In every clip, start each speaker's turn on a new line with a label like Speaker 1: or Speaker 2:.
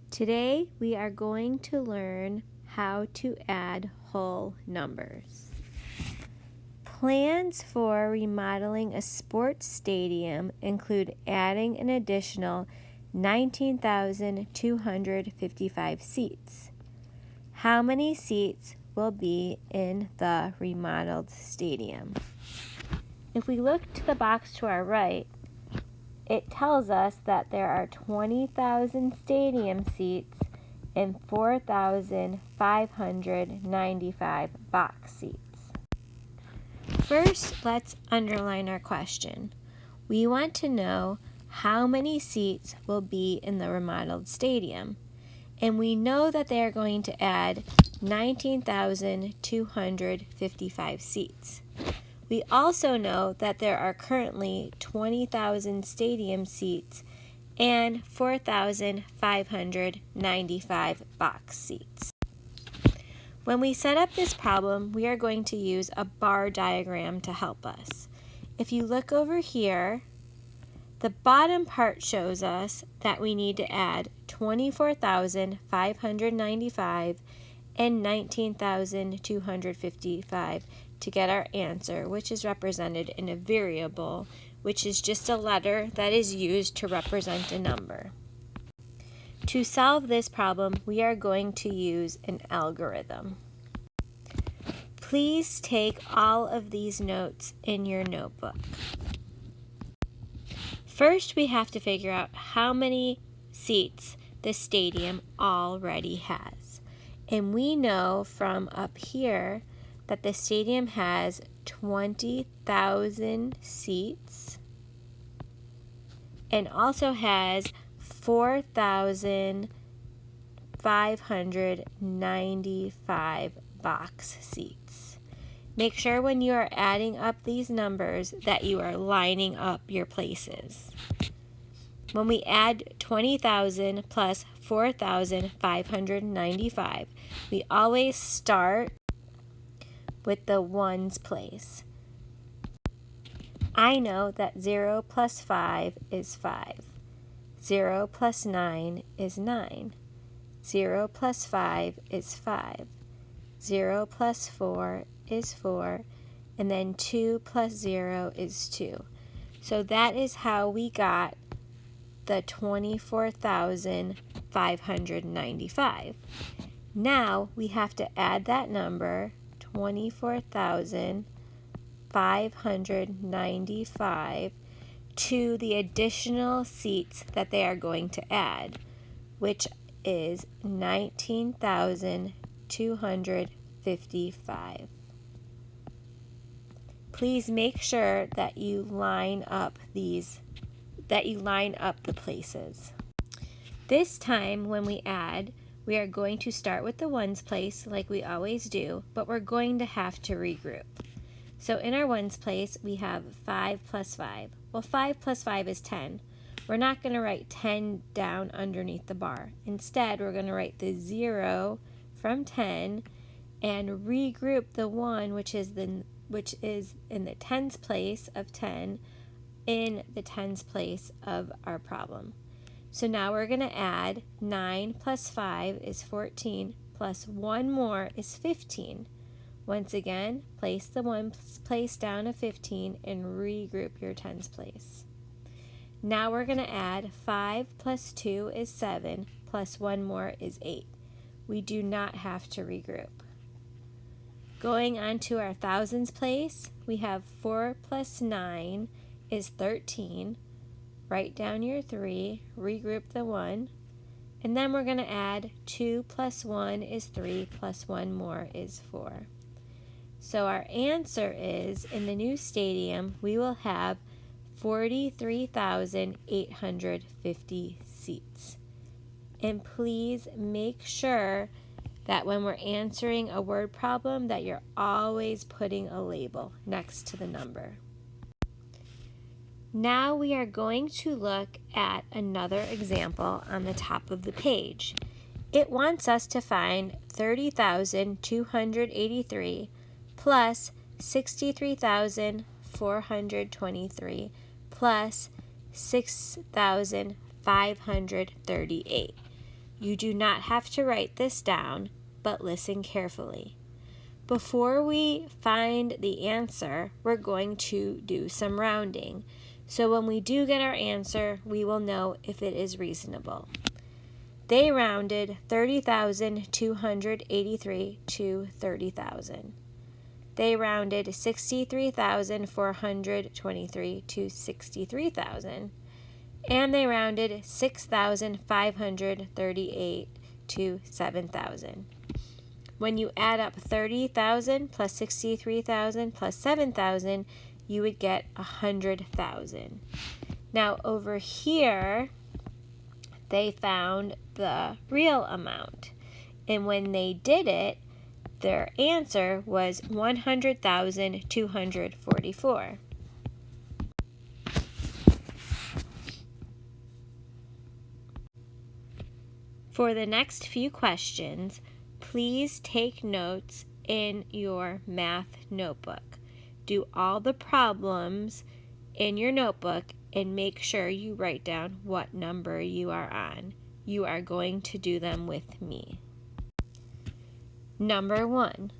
Speaker 1: Today we are going to learn how to add whole numbers. Plans for remodeling a sports stadium include adding an additional 19,255 seats. How many seats will be in the remodeled stadium? If we look to the box to our right, it tells us that there are 20,000 stadium seats and 4,595 box seats. First, let's underline our question. We want to know how many seats will be in the remodeled stadium, and we know that they are going to add 19,255 seats. We also know that there are currently 20,000 stadium seats and 4,595 box seats. When we set up this problem, we are going to use a bar diagram to help us. If you look over here, the bottom part shows us that we need to add 24,595 and 19,255 to get our answer, which is represented in a variable, which is just a letter that is used to represent a number. To solve this problem, we are going to use an algorithm. Please take all of these notes in your notebook. First, we have to figure out how many seats the stadium already has. And we know from up here that the stadium has 20,000 seats and also has 4,595 box seats. Make sure when you are adding up these numbers that you are lining up your places. When we add 20,000 plus 4,595, we always start with the ones place. I know that 0 plus 5 is 5. 0 plus 9 is 9. 0 plus 5 is 5. 0 plus 4 is 4. And then 2 plus 0 is 2. So that is how we got the 24,595. Now we have to add that number, 24,595, to the additional seats that they are going to add, which is 19,255. Please make sure that you line up the places. This time when we add, we are going to start with the ones place like we always do, but we're going to have to regroup. So in our ones place, we have 5 plus 5. Well, 5 plus 5 is 10. We're not going to write 10 down underneath the bar. Instead, we're going to write the 0 from 10 and regroup the 1, which is in the tens place of 10, in the tens place of our problem. So now we're going to add 9 plus 5 is 14, plus 1 more is 15. Once again, place the 1 place down of 15 and regroup your tens place. Now we're going to add 5 plus 2 is 7, plus 1 more is 8. We do not have to regroup. Going on to our thousands place, we have 4 plus 9 is 13. Write down your 3, regroup the 1, and then we're going to add 2 plus 1 is 3, plus 1 more is 4. So our answer is, in the new stadium, we will have 43,850 seats. And please make sure that when we're answering a word problem that you're always putting a label next to the number. Now we are going to look at another example on the top of the page. It wants us to find 30,283 plus 63,423 plus 6,538. you do not have to write this down, but listen carefully. Before we find the answer, we're going to do some rounding. So when we do get our answer, we will know if it is reasonable. They rounded 30,283 to 30,000. They rounded 63,423 to 63,000. And they rounded 6,538 to 7,000. When you add up 30,000 plus 63,000 plus 7,000, you would get 100,000. Now over here, they found the real amount. And when they did it, their answer was 100,244. For the next few questions, please take notes in your math notebook. Do all the problems in your notebook and make sure you write down what number you are on. You are going to do them with me. Number 1.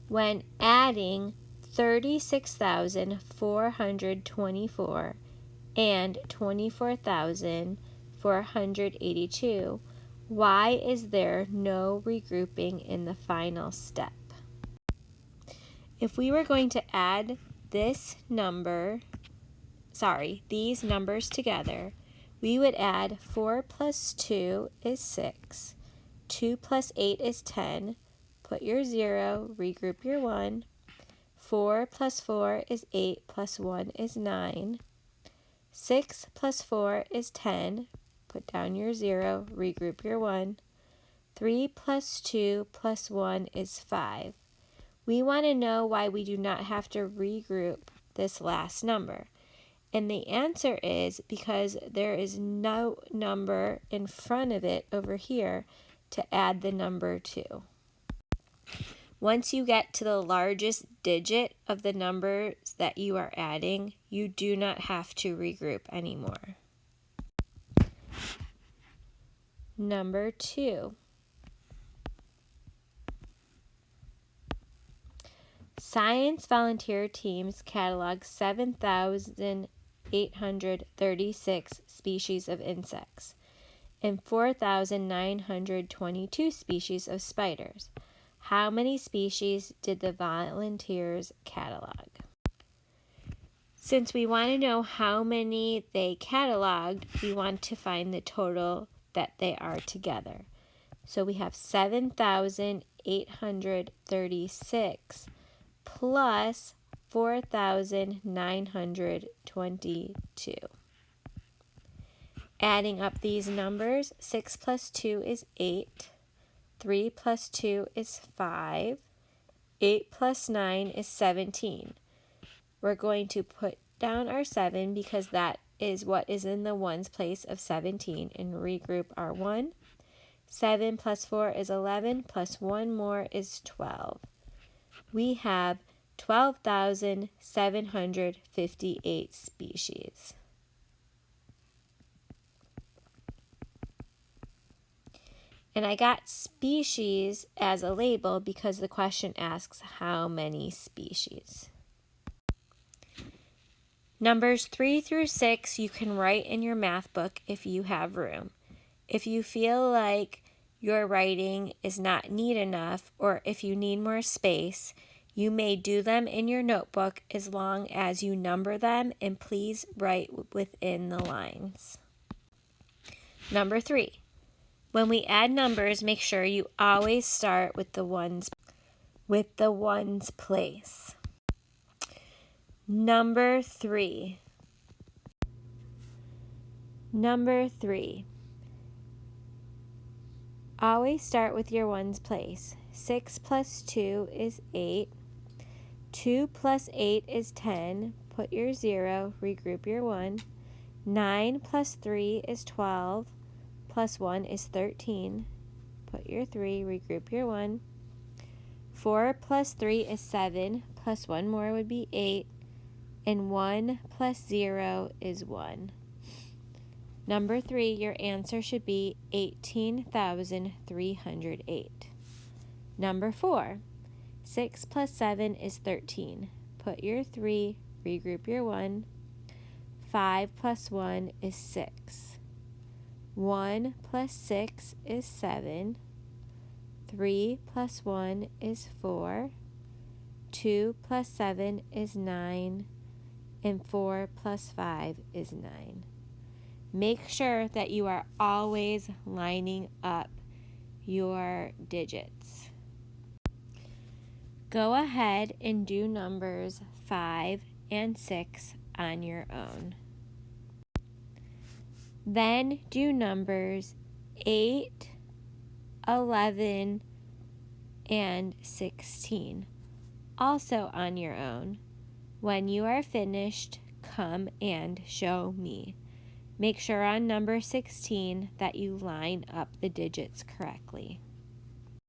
Speaker 1: When adding 36,424 and 24,482, why is there no regrouping in the final step? If we were going to add these numbers together, we would add 4 plus 2 is 6, 2 plus 8 is 10, put your 0, regroup your 1, 4 plus 4 is 8 plus 1 is 9, 6 plus 4 is 10, put down your 0, regroup your 1. 3 plus 2 plus 1 is 5. We want to know why we do not have to regroup this last number. And the answer is because there is no number in front of it over here to add the number to. Once you get to the largest digit of the numbers that you are adding, you do not have to regroup anymore. Number 2. Science volunteer teams catalog 7,836 species of insects and 4,922 species of spiders. How many species did the volunteers catalog? Since we want to know how many they cataloged, we want to find the total that they are together. So we have 7,836 plus 4,922. Adding up these numbers, 6 plus 2 is 8, 3 plus 2 is 5, 8 plus 9 is 17. We're going to put down our 7 because that is what is in the ones place of 17 and regroup our 1. 7 plus 4 is 11, plus 1 more is 12. We have 12,758 species. And I got species as a label because the question asks how many species. Numbers 3 through 6 you can write in your math book if you have room. If you feel like your writing is not neat enough or if you need more space, you may do them in your notebook as long as you number them and please write within the lines. Number 3. When we add numbers, make sure you always start with the ones place. Number 3. Always start with your ones place. 6 plus 2 is 8. 2 plus 8 is 10. Put your 0, regroup your 1. 9 plus 3 is 12. Plus 1 is 13. Put your 3, regroup your 1. 4 plus 3 is 7. Plus 1 more would be 8. And 1 plus 0 is 1. Number 3, your answer should be 18,308. Number 4, 6 plus 7 is 13. Put your 3, regroup your 1. 5 plus 1 is 6. 1 plus 6 is 7. 3 plus 1 is 4. 2 plus 7 is 9. And 4 plus 5 is 9. Make sure that you are always lining up your digits. Go ahead and do numbers 5 and 6 on your own. Then do numbers 8, 11, and 16, also on your own. When you are finished, come and show me. Make sure on number 16 that you line up the digits correctly.